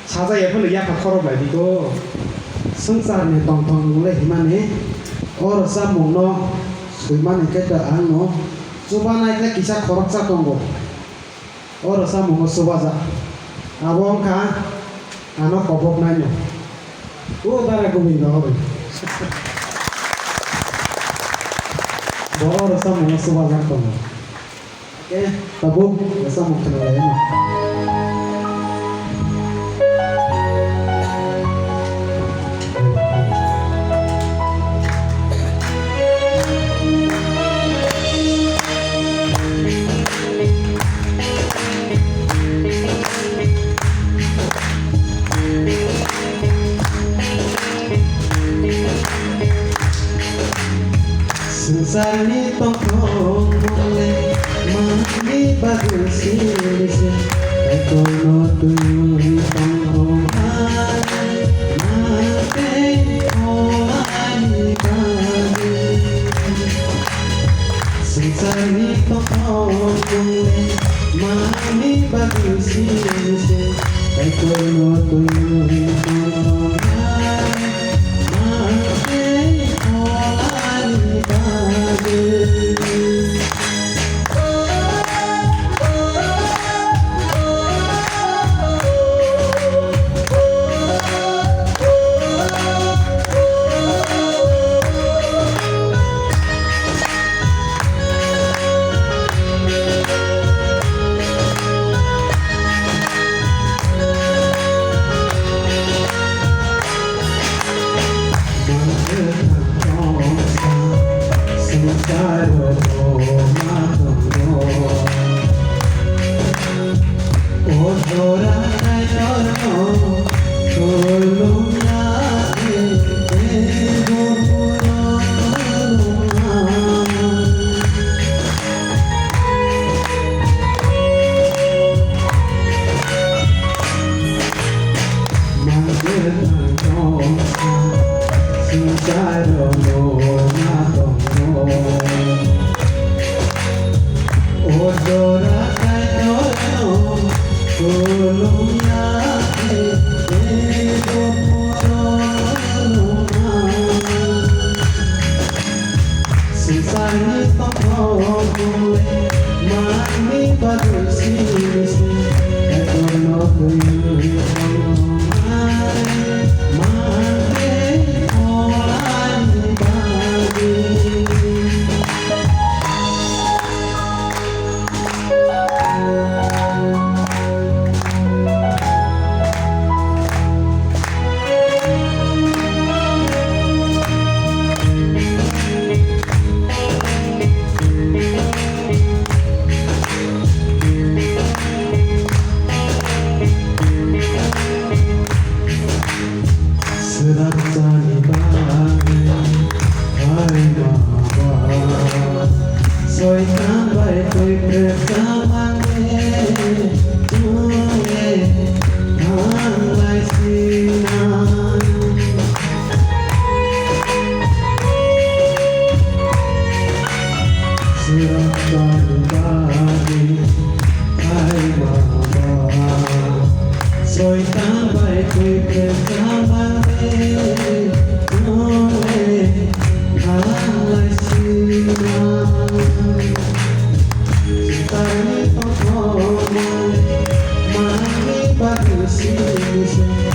사자 예쁜 의야 바코로 말이고 성사네 똥똥 레히만에 어르사 목노 수만에 깨다 안노 수바나이테 기사 코락사 동고 어르사 목노 수바자 아봉카 아노 거복나뇨 오 다라 고민다 허리 어르사 목노 수바자 동고 오케이 tabu 어르사 목노 레히만 Sensari tongkong boleh mandi bagus silise ekono tuyui tongkong mate olani kami Sensari tongkong boleh mandi bagus silise ekono tuyui tongkong Mami bagus sih